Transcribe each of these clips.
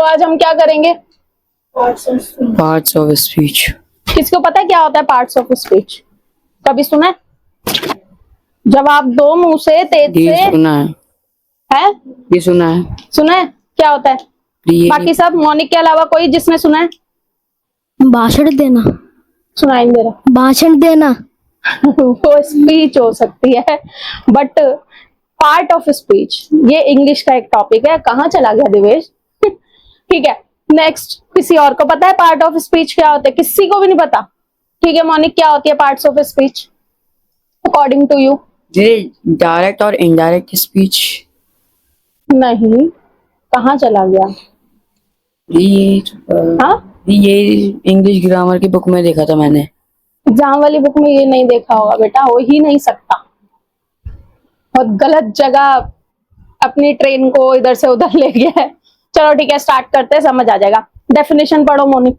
आज हम क्या करेंगे? Parts of speech. किसको पता है क्या होता है पार्ट्स ऑफ स्पीच? कभी सुना है? जब आप दो मुंह से तेज ये से सुना है, है? ये सुना है। सुना है क्या होता है? ये बाकी सब मौनिक के अलावा कोई जिसने सुना है? भाषण देना। सुनाई नहीं दे रहा। भाषण देना। वो स्पीच हो सकती है, बट पार्ट ऑफ स्पीच ये इंग्लिश का एक टॉपिक है। कहाँ चला गया दिवेश? ठीक है, नेक्स्ट। किसी और को पता है पार्ट ऑफ स्पीच क्या होता है? किसी को भी नहीं पता? ठीक है मौनिक, क्या होती है parts of speech according to you? ये डायरेक्ट और इनडायरेक्ट स्पीच। नहीं, कहाँ चला गया? ये हाँ, ये इंग्लिश ग्रामर की बुक में देखा था मैंने। एग्जाम वाली बुक में ये नहीं देखा होगा बेटा, हो ही नहीं सकता। बहुत गलत जगह अपनी ट्रेन को इधर से उधर ले गया है। चलो ठीक है, स्टार्ट करते हैं, समझ आ जाएगा। डेफिनेशन पढ़ो monic.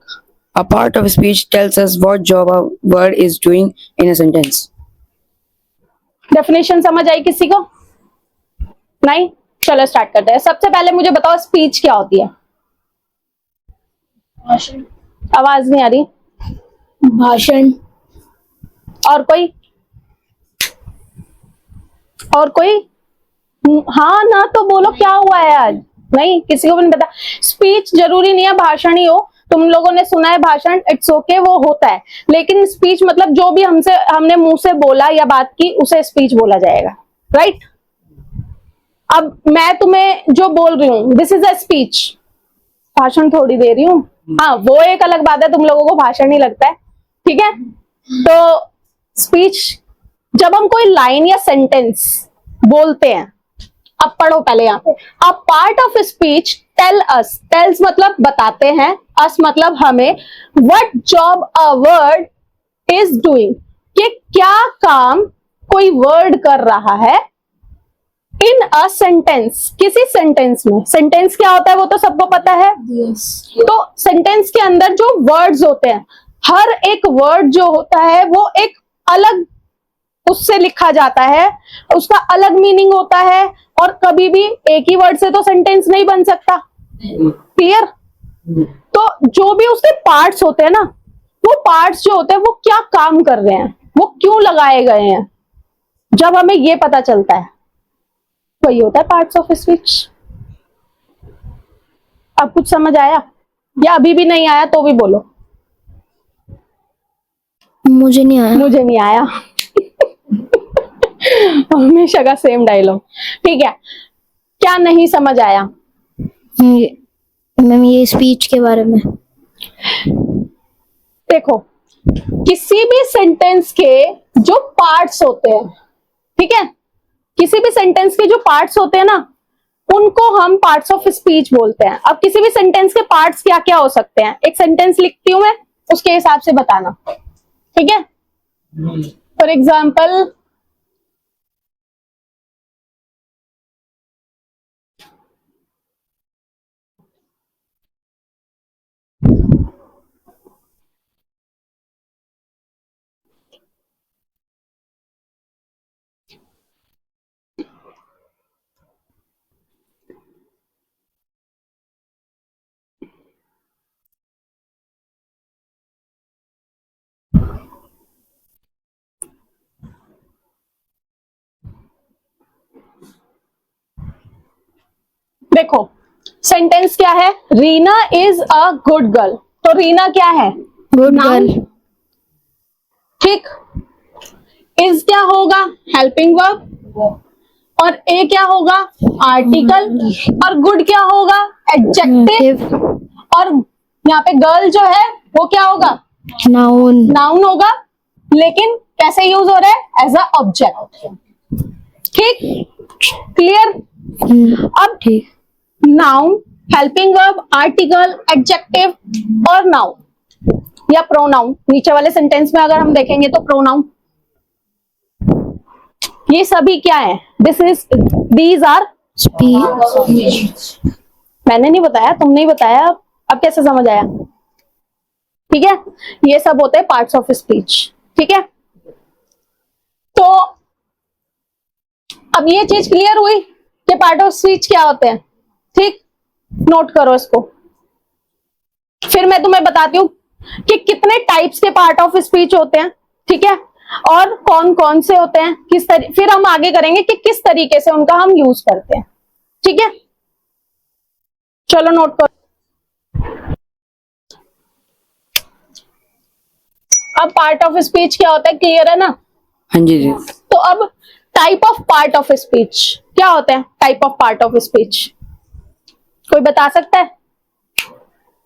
A part of speech tells us what job a word is doing in a sentence. Definition समझ आई किसी को? नहीं? चलो स्टार्ट करते हैं। सबसे पहले मुझे बताओ स्पीच क्या होती है? भाषण। आवाज नहीं आ रही। भाषण। और कोई? और कोई? हाँ ना तो बोलो, क्या हुआ है आज? नहीं, किसी को भी नहीं पता। स्पीच जरूरी नहीं है भाषण ही हो। तुम लोगों ने सुना है भाषण, इट्स ओके, वो होता है। लेकिन स्पीच मतलब जो भी हमने मुंह से बोला या बात की उसे स्पीच बोला जाएगा, राइट? अब मैं तुम्हें जो बोल रही हूँ, दिस इज अ स्पीच। भाषण थोड़ी दे रही हूँ। हाँ, वो एक अलग बात है, तुम लोगों को भाषण ही लगता है, ठीक है? तो स्पीच, जब हम कोई लाइन या सेंटेंस बोलते हैं, अब पढ़ो पहले यहाँ पे। A part of speech tell us, tells मतलब बताते हैं, अस मतलब हमें, what job a word is doing, कि क्या काम कोई वर्ड कर रहा है इन अ सेंटेंस, किसी सेंटेंस में। सेंटेंस क्या होता है वो तो सबको पता है। तो सेंटेंस के अंदर जो वर्ड्स होते हैं, हर एक वर्ड जो होता है वो एक अलग उससे लिखा जाता है, उसका अलग मीनिंग होता है, और कभी भी एक ही वर्ड से तो सेंटेंस नहीं बन सकता। क्लियर? तो जो भी उसके पार्ट्स होते हैं ना, वो पार्ट्स जो होते हैं वो क्या काम कर रहे हैं, वो क्यों लगाए गए हैं, जब हमें ये पता चलता है, वही होता है पार्ट्स ऑफ स्पीच। अब कुछ समझ आया या अभी भी नहीं आया तो भी बोलो? मुझे नहीं आया। मुझे नहीं आया। हमेशा का सेम डायलॉग। ठीक है, क्या नहीं समझ आया? मैम ये स्पीच के बारे में। देखो, किसी भी सेंटेंस के जो पार्ट्स होते हैं, ठीक है, किसी भी सेंटेंस के जो पार्ट्स होते हैं ना, उनको हम पार्ट्स ऑफ स्पीच बोलते हैं। अब किसी भी सेंटेंस के पार्ट्स क्या क्या हो सकते हैं, एक सेंटेंस लिखती हूं मैं, उसके हिसाब से बताना, ठीक है? फॉर एग्जाम्पल, देखो सेंटेंस क्या है, Reena is a good girl. तो रीना क्या है? Good Noun, girl. ठीक। इज क्या होगा? Helping verb. और ए क्या होगा? आर्टिकल। और गुड क्या होगा? एडजेक्टिव। और यहाँ पे गर्ल जो है वो क्या होगा? नाउन। नाउन होगा, लेकिन कैसे यूज हो रहा है? As a object. ठीक, क्लियर? अब ठीक। Noun, helping verb, article, adjective और नाउन या प्रोनाउन, नीचे वाले सेंटेंस में अगर हम देखेंगे तो प्रोनाउन, ये सभी क्या है? These are speech. मैंने नहीं बताया, तुमने ही बताया। अब कैसे समझ आया? ठीक है, ये सब होते हैं पार्ट्स ऑफ स्पीच, ठीक है? तो अब ये चीज क्लियर हुई कि पार्ट ऑफ स्पीच क्या होते हैं, ठीक? नोट करो इसको। फिर मैं तुम्हें बताती हूँ कि कितने टाइप्स के पार्ट ऑफ स्पीच होते हैं, ठीक है, और कौन कौन से होते हैं, फिर हम आगे करेंगे कि किस तरीके से उनका हम यूज करते हैं, ठीक है। चलो नोट करो। अब पार्ट ऑफ स्पीच क्या होता है, क्लियर है ना? हाँ जी जी। तो अब type of part of speech क्या होते हैं? Type of part of speech कोई बता सकता है?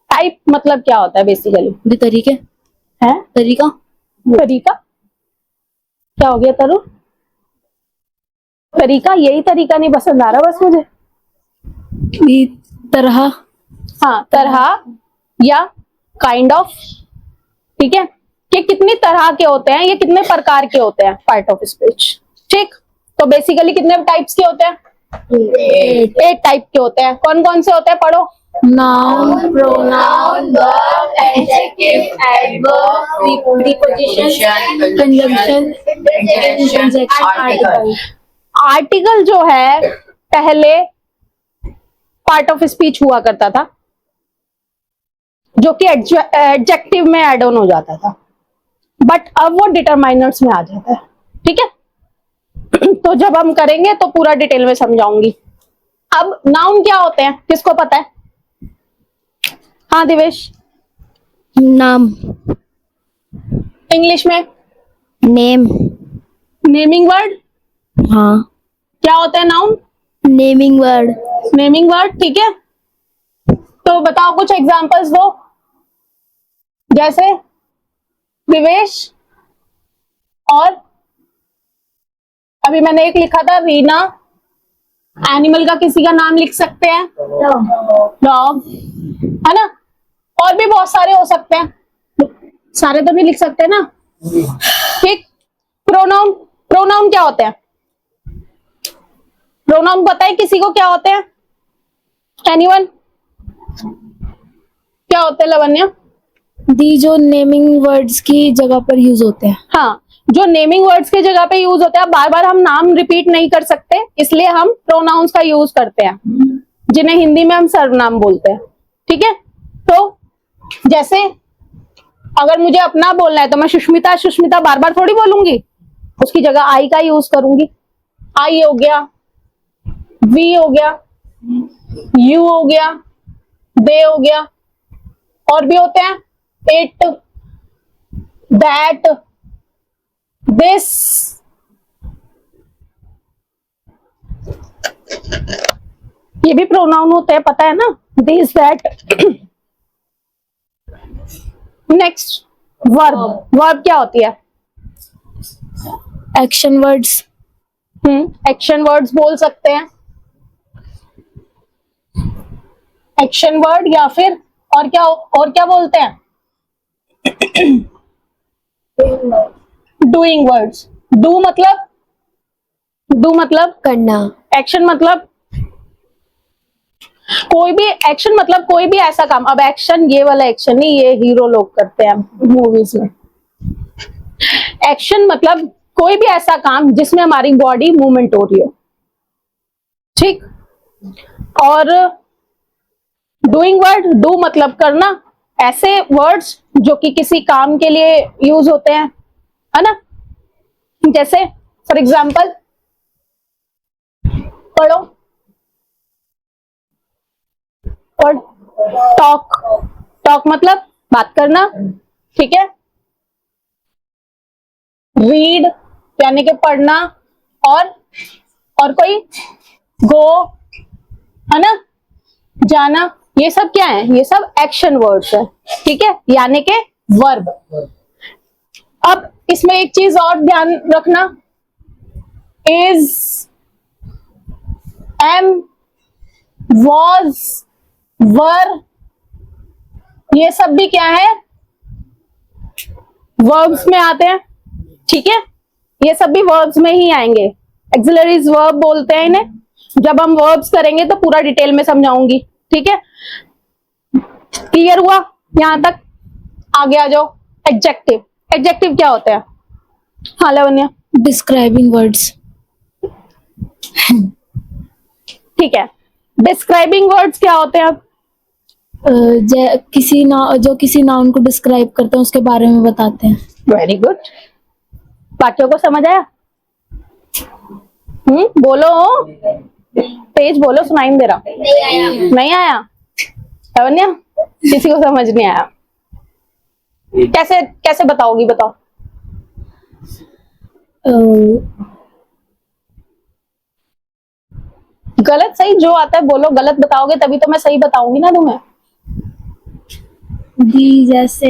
टाइप मतलब क्या होता है बेसिकली? तरीके, है तरीका, तरीका। क्या हो गया तरु? तरीका, यही तरीका नहीं पसंद आ रहा बस मुझे। तरह, हाँ, तरह या काइंड ऑफ, ठीक है, कि कितनी तरह के होते हैं, ये कितने प्रकार के होते हैं पार्ट ऑफ स्पीच, ठीक। तो बेसिकली कितने टाइप्स के होते हैं? 8 टाइप के होते हैं। कौन कौन से होते हैं? पढ़ो। Noun, pronoun, verb, adjective, adverb, preposition, conjunction, interjection, article. Article जो है पहले पार्ट ऑफ स्पीच हुआ करता था, जो कि एडजेक्टिव में एड ऑन हो जाता था, बट अब वो डिटरमाइनर्स में आ जाता है, ठीक है। तो जब हम करेंगे तो पूरा डिटेल में समझाऊंगी। अब नाउन क्या होते हैं, किसको पता है? हाँ दिवेश। नाम, इंग्लिश में नेम, नेमिंग वर्ड। हाँ, क्या होता है noun? Naming word, naming word, ठीक है। तो बताओ, कुछ एग्जांपल्स दो। जैसे दिवेश, और अभी मैंने एक लिखा था रीना। एनिमल का किसी का नाम लिख सकते हैं? डॉग, है ना। और भी बहुत सारे हो सकते हैं, सारे तो नहीं लिख सकते ना, ठीक। प्रोनाउन, प्रोनाउन क्या होते हैं? प्रोनाउन पता है किसी को क्या होते हैं? एनीवन? क्या होते हैं लवन्या? दी जो नेमिंग वर्ड्स की जगह पर यूज होते हैं। हाँ, जो नेमिंग वर्ड्स की जगह पे यूज होते हैं। बार बार हम नाम रिपीट नहीं कर सकते, इसलिए हम प्रोनाउंस का यूज करते हैं, जिन्हें हिंदी में हम सर्वनाम बोलते हैं, ठीक है। तो जैसे अगर मुझे अपना बोलना है तो मैं सुष्मिता सुष्मिता बार बार थोड़ी बोलूंगी, उसकी जगह आई का यूज करूंगी। आई हो गया, वी हो गया, यू हो गया, दे हो गया, और भी होते हैं इट, दैट, दिस। ये भी प्रोनाउन होते हैं, पता है ना, this that. Next verb. Verb क्या होती है? एक्शन वर्ड्स, एक्शन वर्ड्स बोल सकते हैं, एक्शन वर्ड, या फिर और क्या बोलते हैं? Doing words. डू मतलब करना, एक्शन मतलब कोई भी एक्शन, मतलब कोई भी ऐसा काम। अब एक्शन ये वाला एक्शन नहीं, ये हीरो लोग करते हैं मूवीज में। एक्शन मतलब कोई भी ऐसा काम जिसमें हमारी बॉडी मूवमेंट हो रही हो, ठीक। और डूइंग वर्ड, डू मतलब करना। ऐसे वर्ड्स जो कि किसी काम के लिए यूज होते हैं, है ना। जैसे फॉर एग्जाम्पल पढ़ो, और टॉक। टॉक मतलब बात करना, ठीक है। रीड यानी कि पढ़ना, और कोई गो, है ना, जाना। ये सब क्या है? ये सब एक्शन वर्ड्स है, ठीक है, यानी कि वर्ब। अब इसमें एक चीज और ध्यान रखना, इज, एम, वॉज, वर, ये सब भी क्या है? वर्ब्स में आते हैं, ठीक है। ये सब भी वर्ब्स में ही आएंगे। एक्सिलरीज वर्ब बोलते हैं इन्हें। जब हम वर्ब्स करेंगे तो पूरा डिटेल में समझाऊंगी, ठीक है। क्लियर हुआ यहां तक? आगे आ जाओ। एडजेक्टिव। एडजेक्टिव क्या होता है? हाँ लवन्या। डिस्क्राइबिंग वर्ड्स, ठीक है, डिस्क्राइबिंग वर्ड्स क्या होते हैं? अब जो किसी नाउन को डिस्क्राइब करते हैं उसके बारे में बताते हैं। Very good. बाकियों को समझ आया? बोलो, तेज बोलो, सुनाई नहीं दे रहा। नहीं आया लावण्या? किसी को समझ नहीं आया? कैसे कैसे बताओगी, बताओ। गलत सही जो आता है बोलो, गलत बताओगे तभी तो मैं सही बताऊंगी ना तुम्हें। जी, जैसे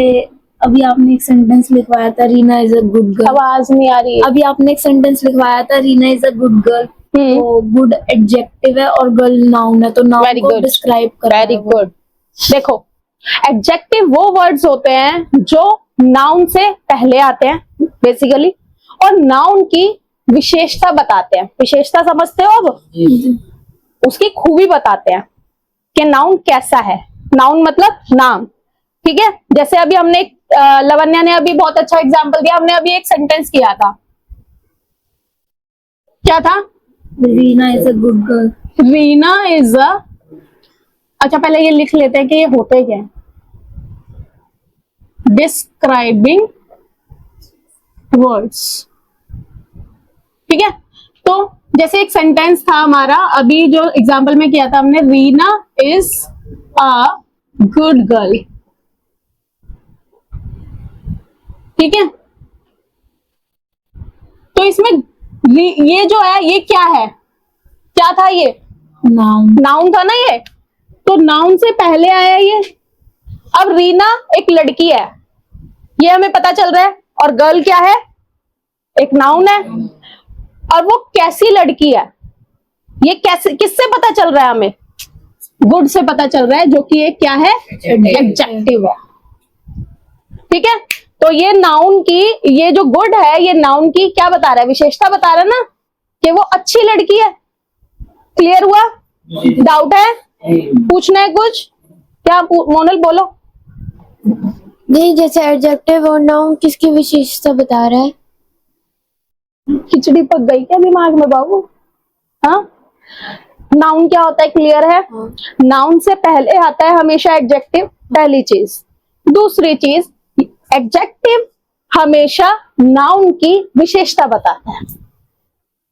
अभी आपने एक सेंटेंस लिखवाया था, Reena is a good girl. आवाज नहीं आ रही है। अभी आपने एक सेंटेंस लिखवाया था, Reena is a good girl. तो गुड एडजेक्टिव है और गर्ल नाउन है, तो नाउन Very को good. डिस्क्राइब कर वेरी गुड। देखो, एडजेक्टिव वो वर्ड्स होते हैं जो नाउन से पहले आते हैं बेसिकली, और नाउन की विशेषता बताते हैं। विशेषता समझते हो अब? उसकी खूबी बताते हैं कि नाउन कैसा है। नाउन मतलब नाम, ठीक है। जैसे अभी हमने लवन्या ने अभी बहुत अच्छा एग्जांपल दिया। हमने अभी एक सेंटेंस किया था, क्या था? Reena is a good girl. Reena is a, अच्छा पहले ये लिख लेते हैं कि ये होते क्या है। डिस्क्राइबिंग वर्ड्स, ठीक है। तो जैसे एक सेंटेंस था हमारा अभी जो एग्जांपल में किया था हमने, Reena is a good girl, ठीक है। तो इसमें ये जो है ये क्या है, क्या था ये? नाउन। नाउन था ना ये, तो नाउन से पहले आया ये। अब रीना एक लड़की है, ये हमें पता चल रहा है, और गर्ल क्या है? एक नाउन है। और वो कैसी लड़की है, ये कैसे, किससे पता चल रहा है हमें? गुड से पता चल रहा है, जो कि एक क्या है? एडजेक्टिव है, ठीक है। तो ये नाउन की, ये जो गुड है ये नाउन की क्या बता रहा है? विशेषता बता रहा है ना, कि वो अच्छी लड़की है। क्लियर हुआ? डाउट है? पूछना है कुछ? क्या मोनल बोलो। नहीं, जैसे एडजेक्टिव और नाउन किसकी विशेषता बता रहा है? खिचड़ी पक गई क्या दिमाग में बाबू? हाँ, नाउन क्या होता है क्लियर है? नाउन से पहले आता है हमेशा एडजेक्टिव, पहली चीज। दूसरी चीज, एडजेक्टिव हमेशा नाउन की विशेषता बताता है,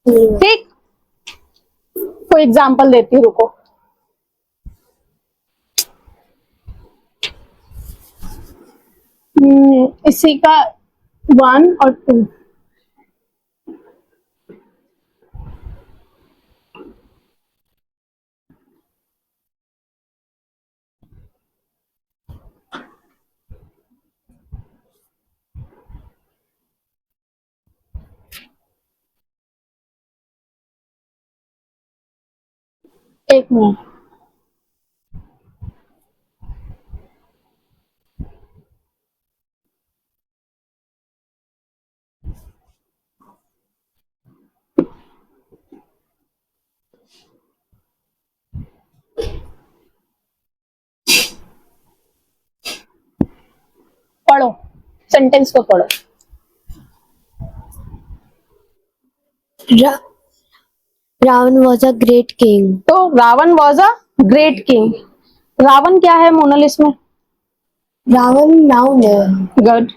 ठीक। कोई एग्जांपल देती हूँ, रुको। इसी का 1 और 2। एक मिनट, पढ़ो, सेंटेंस को पढ़ो। Ravan was a great king. तो Ravan was a great king. Ravan क्या है मोनल इसमें? रावण नाउन है। गुड।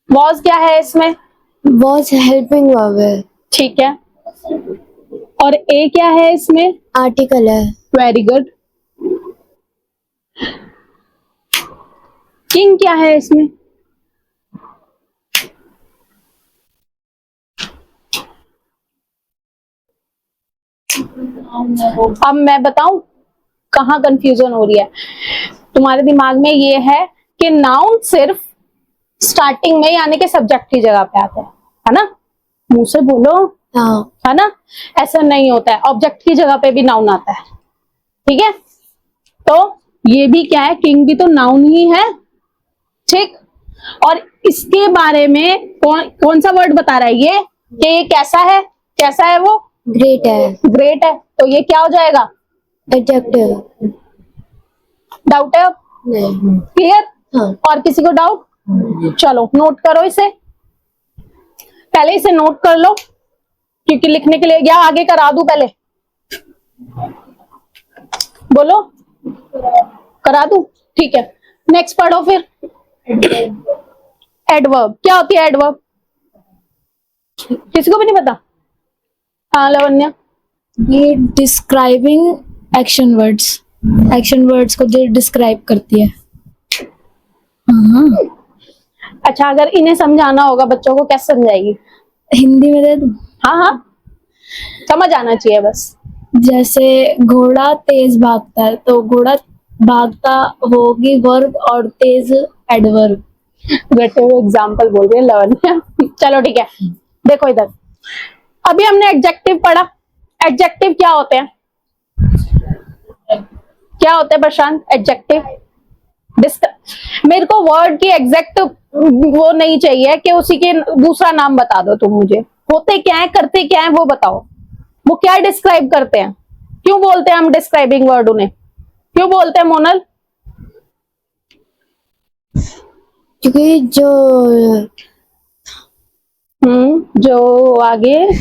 वॉज क्या है इसमें? वॉज हेल्पिंग वर्ब है। ठीक है। और ए क्या है इसमें? आर्टिकल है। Very good. किंग क्या है इसमें? अब मैं बताऊं कहां कंफ्यूजन हो रही है तुम्हारे दिमाग में? ये है कि नाउन सिर्फ स्टार्टिंग में यानी कि सब्जेक्ट की जगह पे आता है ना? मुंह से बोलो, हाँ। है ना? ऐसा नहीं होता है, ऑब्जेक्ट की जगह पे भी नाउन आता है, ठीक है। तो ये भी क्या है? किंग भी तो नाउन ही है, ठीक। और इसके बारे में कौन सा वर्ड बता रहा है ये, कि ये कैसा है? कैसा है वो? ग्रेट है। ग्रेट है, तो ये क्या हो जाएगा? एडजेक्टिव। डाउट है? नहीं। क्लियर? हाँ। और किसी को डाउट? चलो नोट करो इसे, पहले इसे नोट कर लो, क्योंकि लिखने के लिए या आगे करा दूं पहले? बोलो, करा दूं? ठीक है, नेक्स्ट पढ़ो फिर। एडवर्ब क्या होती है? एडवर्ब किसी को भी नहीं पता? हाँ लवन्या। ये डिस्क्राइबिंग एक्शन वर्ड्स को जो डिस्क्राइब करती है। हाँ, अच्छा, अगर इन्हें समझाना होगा बच्चों को, कैसे समझाएगी? हिंदी में दे दूं? हाँ हाँ, समझ आना चाहिए बस। जैसे घोड़ा तेज भागता है, तो घोड़ा भागता होगी वर्ब और तेज एडवर्ब। रटे हुए एग्जाम्पल बोल रही है लवन्या। चलो ठीक है, देखो इधर, अभी हमने एडजेक्टिव पढ़ा। एडजेक्टिव क्या होते हैं? क्या होते हैं प्रशांत एडजेक्टिव? मेरे को वर्ड की एग्जैक्ट वो नहीं चाहिए कि उसी के दूसरा नाम बता दो तुम मुझे। होते क्या है, करते क्या है, वो बताओ। वो क्या डिस्क्राइब करते हैं? क्यों बोलते हैं हम डिस्क्राइबिंग वर्ड उन्हें? क्यों बोलते हैं मोनल? क्योंकि जो आगे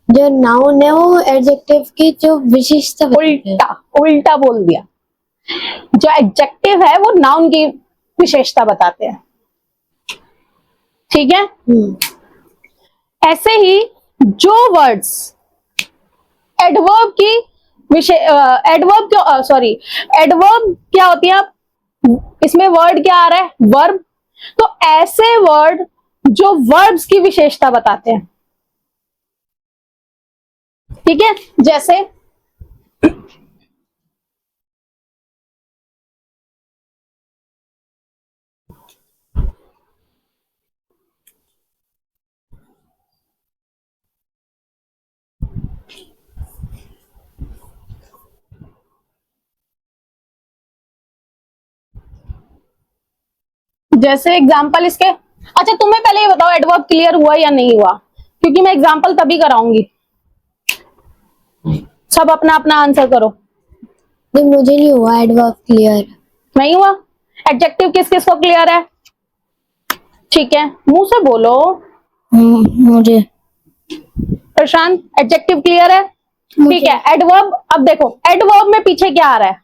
जो नाउन है वो एडजेक्टिव की जो विशेषता उल्टा उल्टा बोल दिया। जो एडजेक्टिव है वो नाउन की विशेषता बताते हैं, ठीक है? ऐसे ही जो वर्ड्स एडवर्ब की एडवर्ब क्यों, सॉरी, एडवर्ब क्या होती है? इसमें वर्ड क्या आ रहा है? वर्ब। तो ऐसे वर्ड जो वर्ब्स की विशेषता बताते हैं, ठीक है? जैसे जैसे एग्जाम्पल इसके, अच्छा तुम्हें पहले ये बताओ एडवर्ब क्लियर हुआ या नहीं हुआ, क्योंकि मैं एग्जाम्पल तभी कराऊंगी। सब अपना अपना आंसर करो। नहीं, मुझे नहीं हुआ एडवर्ब क्लियर। नहीं हुआ? एडजेक्टिव किस किस को क्लियर है? ठीक है, मुंह से बोलो। मुझे प्रशांत एडजेक्टिव क्लियर है? ठीक है, एडवर्ब, अब देखो एडवर्ब में पीछे क्या आ रहा है?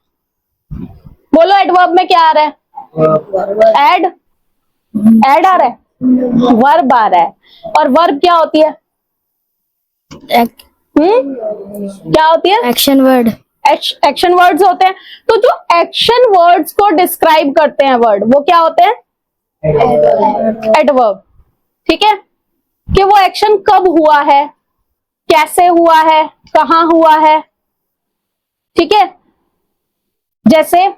बोलो, एडवर्ब में क्या आ रहा है? एड एड आ रहा है, वर्ब आ रहा है। और वर्ब क्या होती है? क्या होती है? Action word. एक्शन वर्ड्स होते हैं। तो जो एक्शन वर्ड्स को डिस्क्राइब करते हैं वर्ड, वो क्या होते हैं? एडवर्ब। ठीक है, कि वो एक्शन कब हुआ है, कैसे हुआ है, कहां हुआ है, ठीक है? जैसे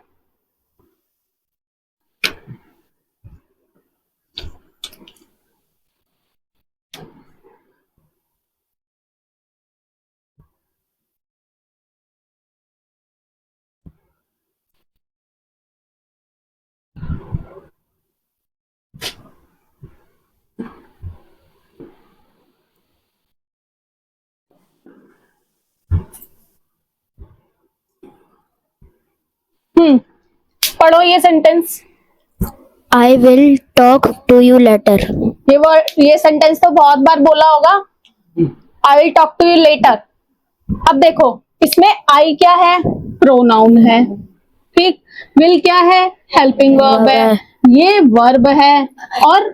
पढ़ो ये sentence. I will talk to you later. ये सेंटेंस तो बहुत बार बोला होगा, I will talk to you later. अब देखो इसमें आई क्या है? प्रोनाउन है, ठीक। विल क्या है? हेल्पिंग वर्ब है, ये वर्ब है। और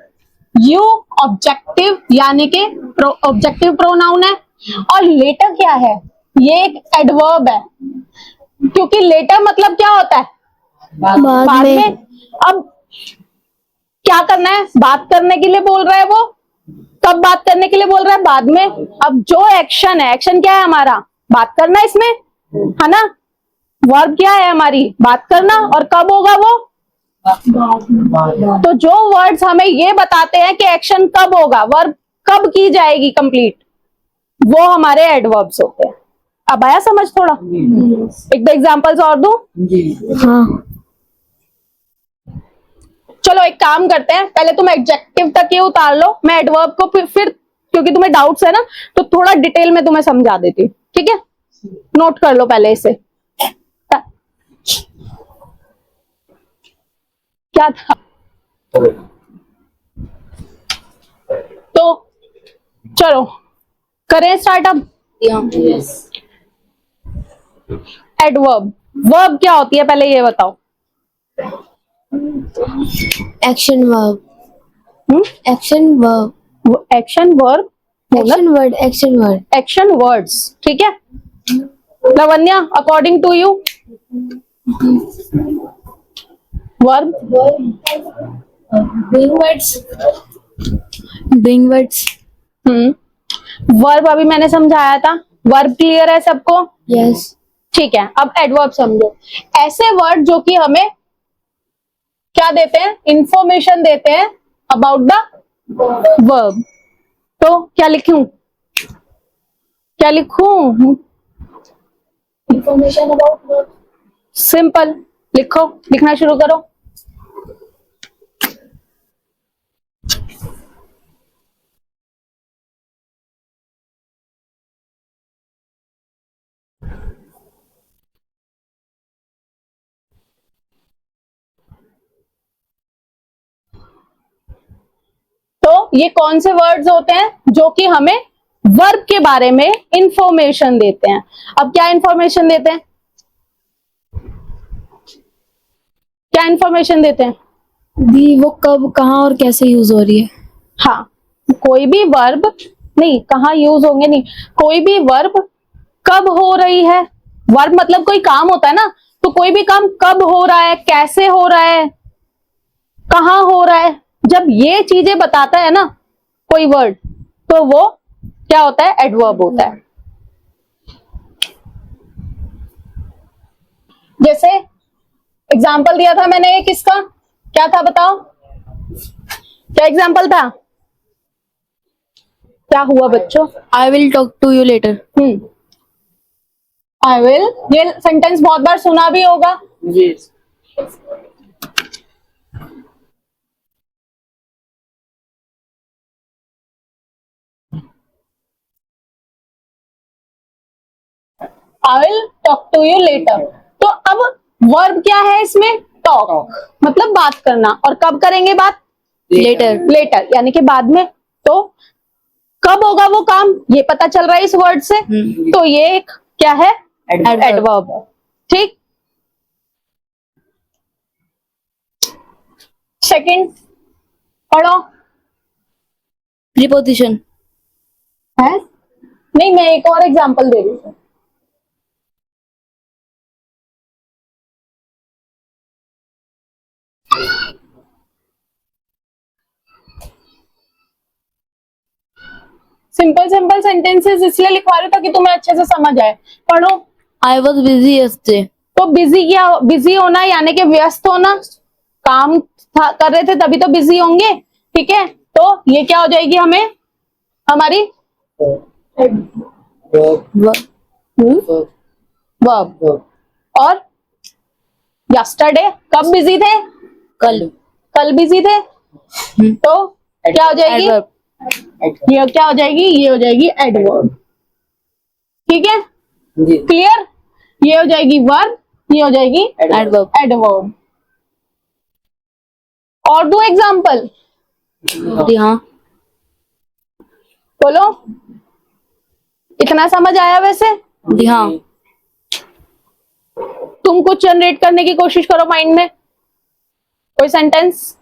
यू ऑब्जेक्टिव यानी कि ऑब्जेक्टिव प्रोनाउन है। और लेटर क्या है? ये एक एडवर्ब है, क्योंकि लेटर मतलब क्या होता है? बाद में। अब क्या करना है? बात करने के लिए बोल रहा है वो। कब बात करने के लिए बोल रहा है? बाद में। अब जो एक्शन है, एक्शन क्या है हमारा? बात करना इसमें, है ना? वर्ब क्या है हमारी? बात करना। और कब होगा वो? तो जो वर्ड्स हमें ये बताते हैं कि एक्शन कब होगा, वर्ब कब की जाएगी कंप्लीट, वो हमारे एडवर्ब्स होते हैं। अब आया समझ थोड़ा? एक दो एग्जांपल्स और दूं? हाँ। चलो एक काम करते हैं, पहले तुम एडजेक्टिव तक ये उतार लो, मैं एडवर्ब को फिर क्योंकि तुम्हें डाउट्स है ना, तो थोड़ा डिटेल में तुम्हें समझा देती हूँ, ठीक है? नोट कर लो पहले इसे। क्या था? तो चलो करें स्टार्ट अब। एडवर्ब। वर्ब क्या होती है पहले ये बताओ। Action verb, hmm, action verb, action verb, action word, action word. Action words, ठीक है। Lavanya, according to you verb. Doing words, doing words. Verb अभी मैंने समझाया था। वर्ब क्लियर है सबको? यस। ठीक है, अब एडवर्ब समझो। ऐसे वर्ड जो कि हमें क्या देते हैं, इंफॉर्मेशन देते हैं अबाउट द वर्ब। तो क्या लिखूं, क्या लिखूं? Information about verb. सिंपल, लिखो, लिखना शुरू करो। तो ये कौन से वर्ड्स होते हैं जो कि हमें वर्ब के बारे में इंफॉर्मेशन देते हैं। अब क्या इंफॉर्मेशन देते हैं, क्या इंफॉर्मेशन देते हैं? दी वो कब, कहाँ और कैसे यूज हो रही है। हाँ, कोई भी वर्ब नहीं, कहाँ यूज होंगे नहीं, कोई भी वर्ब कब हो रही है। वर्ब मतलब कोई काम होता है ना, तो कोई भी काम कब हो रहा है, कैसे हो रहा है, कहाँ हो रहा है, जब ये चीजें बताता है ना कोई वर्ड, तो वो क्या होता है, एडवर्ब होता है। जैसे एग्जाम्पल दिया था मैंने, एक इसका क्या था बताओ, क्या एग्जाम्पल था, क्या हुआ बच्चों? I will talk to you later. I will, ये सेंटेंस बहुत बार सुना भी होगा। Yes. I will talk to you later. तो अब वर्ब क्या है इसमें, टॉक, मतलब बात करना। और कब करेंगे बात, लेटर। लेटर, यानी कि बाद में। तो कब होगा वो काम, ये पता चल रहा है इस वर्ड से। तो ये एक क्या है, Adverb. एडवर्ब है। ठीक, सेकंड पढ़ो। प्रीपोजिशन। है नहीं, मैं एक और एग्जांपल दे रही हूँ। सिंपल सिंपल सेंटेंसेस इसलिए लिखवा रही हूँ ताकि तुम्हें अच्छे से समझ आए। पढ़ो। I was busy yesterday. तो बिजी, क्या बिजी होना, यानी कि व्यस्त होना, काम कर रहे थे तभी तो बिजी होंगे। ठीक है, तो ये क्या हो जाएगी हमें, हमारी वर्ब। और यस्टरडे कब बिजी थे, कल। कल बिजी थे, तो क्या हो जाएगी, Adverb. ये क्या हो जाएगी, ये हो जाएगी एडवर्ब। ठीक है, क्लियर। ये हो जाएगी वर्ब, ये हो जाएगी Adverb. एडवर्ब। और दो एग्जांपल, जी हाँ। बोलो। इतना समझ आया वैसे? जी हाँ। तुम कुछ जनरेट करने की कोशिश करो माइंड में, कोई सेंटेंस।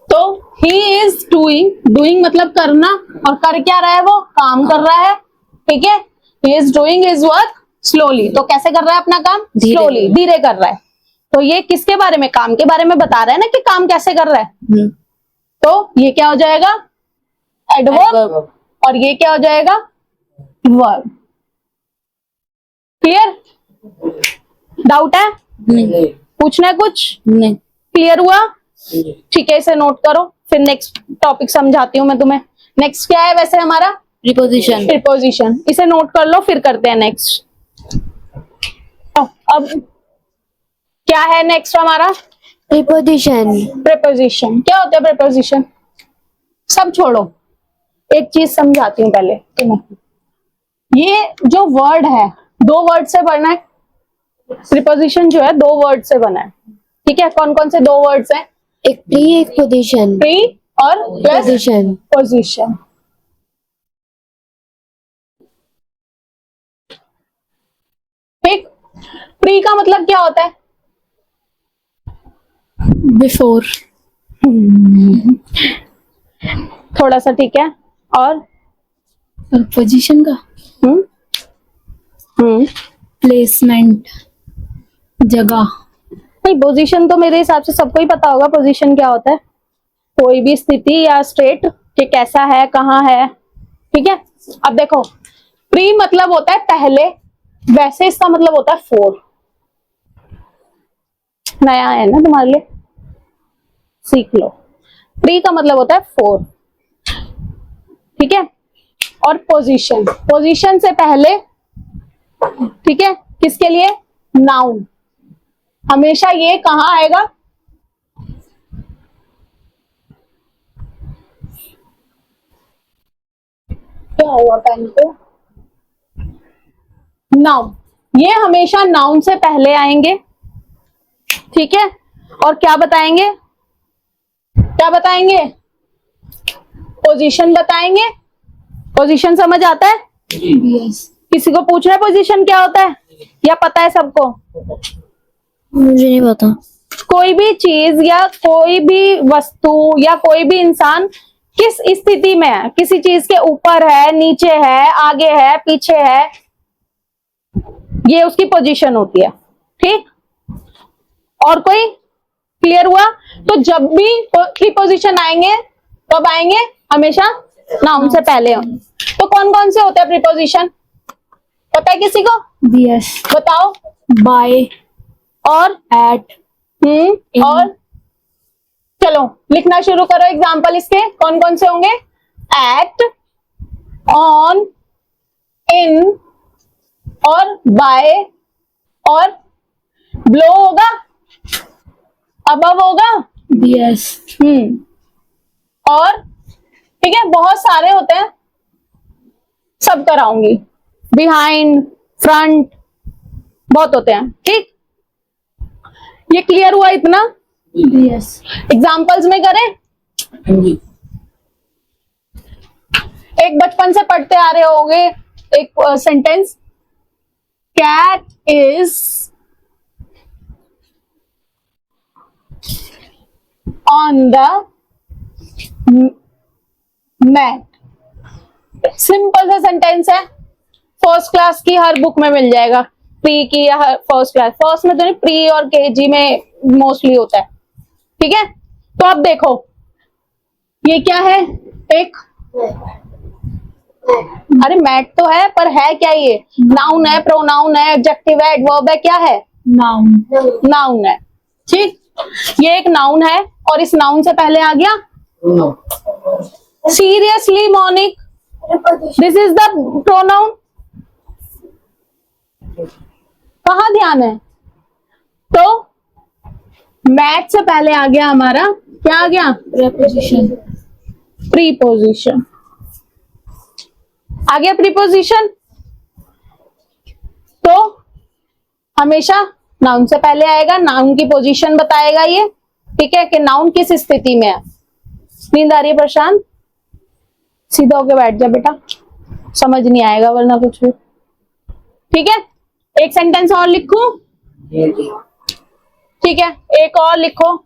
तो ही इज डूइंग, डूइंग मतलब करना, और कर क्या रहा है, वो काम कर रहा है। ठीक है, he is doing his work slowly. तो कैसे कर रहा है अपना काम, स्लोली, धीरे कर रहा है। तो ये किसके बारे में, काम के बारे में बता रहा है ना कि काम कैसे कर रहा है। तो ये क्या हो जाएगा, एडवर्ब। और ये क्या हो जाएगा, वर्ब। क्लियर? डाउट है? नहीं पूछना है कुछ? नहीं क्लियर हुआ? ठीक है, इसे नोट करो, फिर नेक्स्ट टॉपिक समझाती हूँ मैं तुम्हें। नेक्स्ट क्या है वैसे हमारा? Preposition preposition. इसे नोट कर लो, फिर करते हैं नेक्स्ट। अब क्या है नेक्स्ट हमारा? Preposition preposition. क्या होता है प्रीपोजिशन? सब छोड़ो, एक चीज समझाती हूँ पहले तुम्हें। ये जो वर्ड है, दो वर्ड से बना है। प्रीपोजिशन जो है दो वर्ड से बना है, ठीक है? कौन कौन से दो वर्ड्स हैं? एक प्री एक पोजीशन प्री और पोजीशन पोजीशन। ठीक। प्री का मतलब क्या होता है? बिफोर। थोड़ा सा ठीक है। और पोजीशन का हम्म हम्म प्लेसमेंट, जगह। नहीं, पोजीशन तो मेरे हिसाब से सबको ही पता होगा पोजीशन क्या होता है। कोई भी स्थिति या स्टेट कि कैसा है, कहाँ है, ठीक है? अब देखो, प्री मतलब होता है पहले, वैसे इसका मतलब होता है फोर। नया है ना तुम्हारे लिए, सीख लो। प्री का मतलब होता है फोर, ठीक है? और पोजीशन, पोजीशन से पहले, ठीक है? किसके लिए? नाउन। हमेशा ये कहाँ आएगा? क्या हुआ पेन को? नाउन। ये हमेशा नाउन से पहले आएंगे, ठीक है? और क्या बताएंगे? क्या बताएंगे? पोजीशन बताएंगे। पोजीशन समझ आता है? यस। किसी को पूछना है पोजीशन क्या होता है, या पता है सबको? मुझे नहीं पता। कोई भी चीज या कोई भी वस्तु या कोई भी इंसान किस स्थिति में है, किसी चीज के ऊपर है, नीचे है, आगे है, पीछे है, ये उसकी पोजीशन होती है, ठीक? और कोई? क्लियर हुआ? तो जब भी प्रीपोजिशन आएंगे, कब आएंगे? हमेशा नाउन से पहले हो। तो कौन कौन से होते हैं प्रीपोजिशन, पता है किसी को? यस। बताओ। बाय, और एट, और चलो लिखना शुरू करो एग्जाम्पल इसके, कौन कौन से होंगे? एट, ऑन, इन, और बाय, और ब्लो होगा, अबव होगा, यस। और ठीक है, बहुत सारे होते हैं, सब कराऊंगी। बिहाइंड, फ्रंट, बहुत होते हैं, ठीक? ये क्लियर हुआ इतना? यस। एग्जाम्पल्स में करें? एक बचपन से पढ़ते आ रहे होंगे एक sentence, cat is on the mat. Simple सा सेंटेंस है, फर्स्ट क्लास की हर बुक में मिल जाएगा, प्री की या फर्स्ट क्लास। फर्स्ट में तो नहीं, प्री और केजी में मोस्टली होता है, ठीक है? तो अब देखो, ये क्या है? एक, अरे मैट तो है, पर है क्या ये? नाउन है, प्रोनाउन है, एडजेक्टिव है, एडवर्ब है, क्या है? नाउन। नाउन है, ठीक? ये एक नाउन है, और इस नाउन से पहले आ गया seriously Monik, this is the pronoun. कहाँ ध्यान है? तो मैट से पहले आ गया हमारा, क्या आ गया? प्रीपोजिशन। प्रीपोजिशन आ गया। प्रीपोजिशन तो हमेशा नाउन से पहले आएगा, नाउन की पोजीशन बताएगा ये, ठीक है? कि नाउन किस स्थिति में है। नींद आ रही है प्रशांत? सीधा होके बैठ जा बेटा, समझ नहीं आएगा वरना कुछ भी, ठीक है? एक सेंटेंस और लिखूं? ठीक है, एक और लिखो।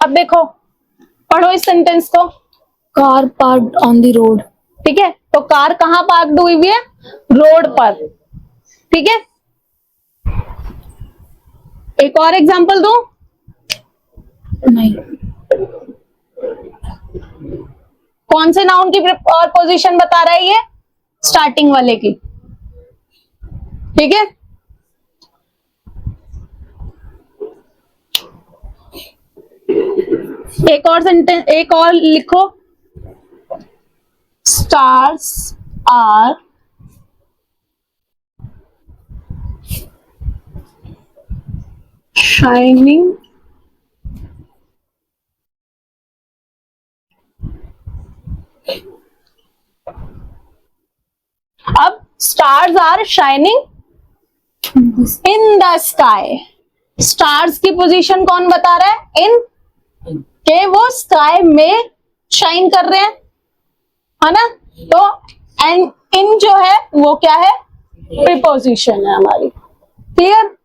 अब देखो, पढ़ो इस सेंटेंस को। Car parked on the road. ठीक है, तो कार कहाँ पार्क हुई हुई है? रोड पर। ठीक है, एक और एग्जांपल दूं? नहीं। कौन से नाउन की और पोजीशन बता रहा है ये? स्टार्टिंग वाले की। ठीक है, एक और सेंटेंस, एक और लिखो। स्टार्स आर शाइनिंग अब stars are shining in the sky. Stars की पोजीशन कौन बता रहा है? इन के वो स्काई में शाइन कर रहे हैं, है ना? तो एंड इन जो है वो क्या है? प्रीपोजिशन है हमारी। क्लियर?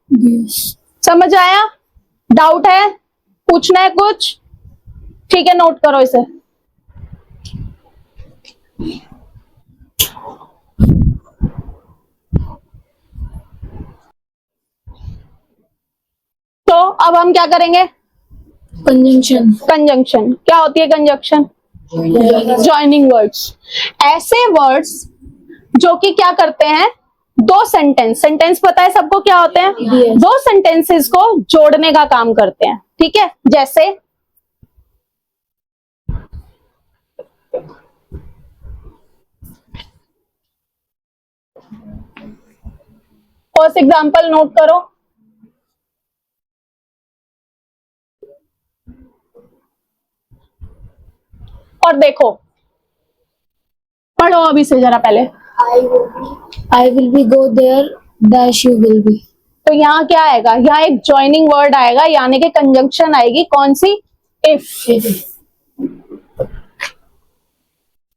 समझ आया? डाउट है? पूछना है कुछ? ठीक है, नोट करो इसे। तो अब हम क्या करेंगे? कंजंक्शन। कंजंक्शन। क्या होती है कंजंक्शन? Joining words. ऐसे वर्ड्स जो कि क्या करते हैं? दो सेंटेंस, सेंटेंस पता है सबको क्या होते हैं? Yes. दो सेंटेंसेस को जोड़ने का काम करते हैं। ठीक है, जैसे फर्स्ट एग्जांपल नोट करो। और देखो, पढ़ो अभी से जरा पहले। I will be go there dash you will be. तो यहाँ क्या आएगा? यहाँ एक ज्वाइनिंग वर्ड आएगा, यानी कि कंजंक्शन आएगी। कौन सी? इफ।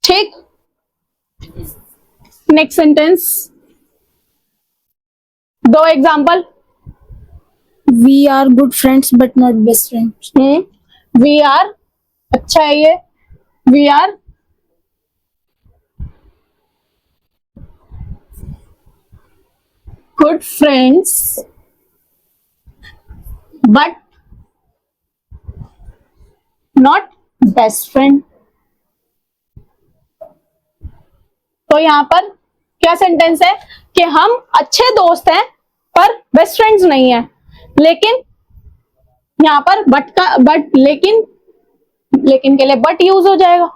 ठीक, नेक्स्ट सेंटेंस, दो example. We are good friends but not best friends. We are, अच्छा है ये। We are good friends but not best friend. तो यहां पर क्या सेंटेंस है कि हम अच्छे दोस्त हैं पर बेस्ट फ्रेंड्स नहीं है। लेकिन यहां पर बट लेकिन के लिए बट यूज हो जाएगा।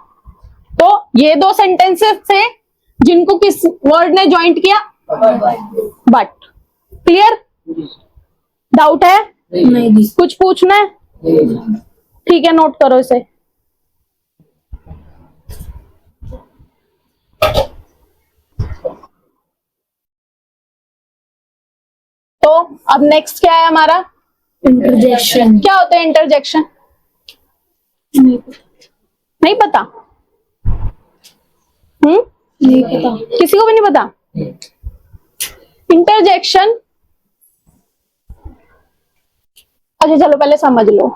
तो ये दो सेंटेंसेस थे जिनको किस वर्ड ने ज्वाइंट किया? बट। क्लियर? डाउट है? नहीं। कुछ पूछना है? ठीक है, नोट करो इसे। तो अब नेक्स्ट क्या है हमारा? इंटरजेक्शन। क्या होता है इंटरजेक्शन? नहीं पता? नहीं पता। किसी को भी नहीं पता? इंटरजेक्शन, अच्छा चलो पहले समझ लो।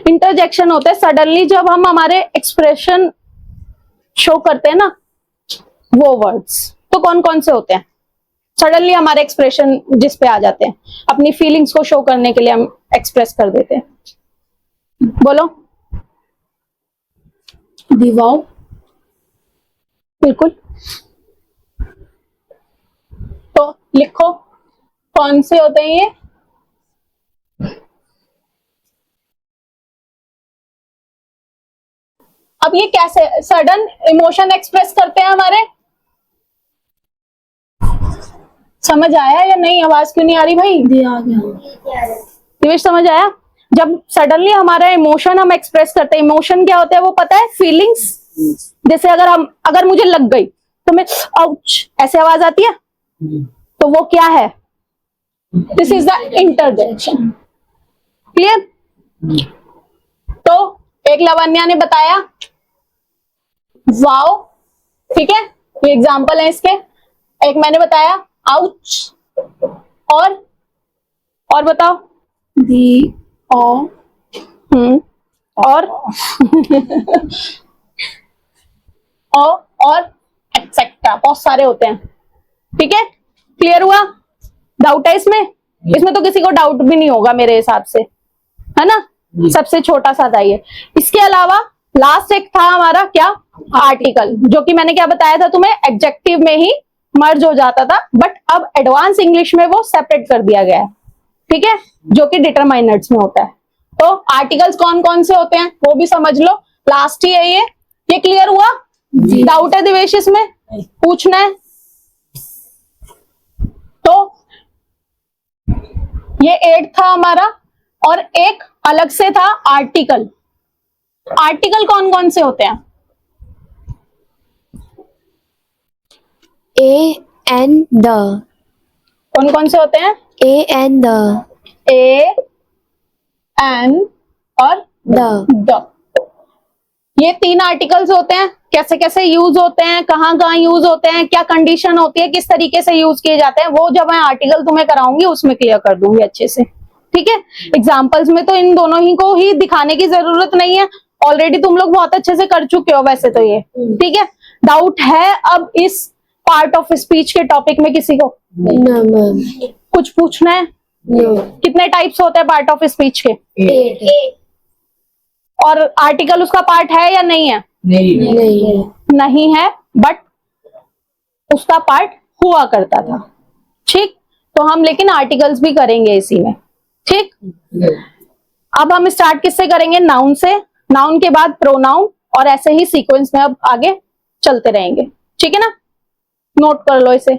इंटरजेक्शन होता है सडनली जब हम हमारे एक्सप्रेशन शो करते हैं ना, वो वर्ड्स। तो कौन कौन से होते हैं? सडनली हमारे एक्सप्रेशन जिस पे आ जाते हैं, अपनी फीलिंग्स को शो करने के लिए हम एक्सप्रेस कर देते हैं। बोलो। दीवाओ। बिल्कुल। तो लिखो कौन से होते हैं ये? अब ये कैसे सडन इमोशन एक्सप्रेस करते हैं हमारे? समझ आया या नहीं? आवाज क्यों नहीं आ रही भाई? आ गया। दिवेश समझ आया? जब सडनली हमारा इमोशन हम एक्सप्रेस करते हैं, इमोशन क्या होता है वो पता है? फीलिंग्स। जैसे अगर मुझे लग गई तो मैं आउच ऐसे आवाज आती है, तो वो क्या है? This is the interjection. Clear? तो एक लवन्या ने बताया वाओ, ठीक है, ये एग्जाम्पल है इसके। एक मैंने बताया आउच, और बताओ। दी ओ। और और एक्सेट्रा, बहुत सारे होते हैं। ठीक है, क्लियर हुआ? डाउट है इसमें? इसमें तो किसी को डाउट भी नहीं होगा मेरे हिसाब से, है ना? सबसे छोटा सा था ये। इसके अलावा लास्ट एक था हमारा क्या, आर्टिकल, जो कि मैंने क्या बताया था तुम्हें, एडजेक्टिव में ही मर्ज हो जाता था, बट अब एडवांस इंग्लिश में वो सेपरेट कर दिया गया है। ठीक है, जो कि डिटरमाइनर्स में होता है। तो आर्टिकल्स कौन कौन से होते हैं वो भी समझ लो, लास्ट ही है ये क्लियर हुआ? डाउट है दिवेश इसमें? पूछना है तो ये 8 था हमारा, और एक अलग से था आर्टिकल। आर्टिकल कौन कौन से होते हैं? A and the. कौन कौन से होते हैं? A and the. A, an और The. ये 3 आर्टिकल्स होते हैं। कैसे कैसे यूज होते हैं, कहाँ कहाँ यूज होते हैं, क्या कंडीशन होती है, किस तरीके से यूज किए जाते हैं, वो जब मैं आर्टिकल तुम्हें कराऊंगी उसमें क्लियर कर दूंगी अच्छे से। ठीक है, एग्जाम्पल्स में तो इन दोनों ही को ही दिखाने की जरूरत नहीं है, ऑलरेडी तुम लोग बहुत अच्छे से कर चुके हो वैसे तो ये। ठीक है, डाउट है अब इस पार्ट ऑफ स्पीच के टॉपिक में किसी को? No, ma'am. कुछ पूछना है? No. कितने टाइप्स होते हैं पार्ट ऑफ स्पीच के? 8. और आर्टिकल उसका पार्ट है या नहीं है? नहीं. नहीं है, बट उसका पार्ट हुआ करता था। ठीक, तो हम लेकिन आर्टिकल्स भी करेंगे इसी में। ठीक, अब हम स्टार्ट किससे करेंगे? नाउन से, नाउन के बाद प्रोनाउन, और ऐसे ही सीक्वेंस में अब आगे चलते रहेंगे। ठीक है ना, नोट कर लो इसे।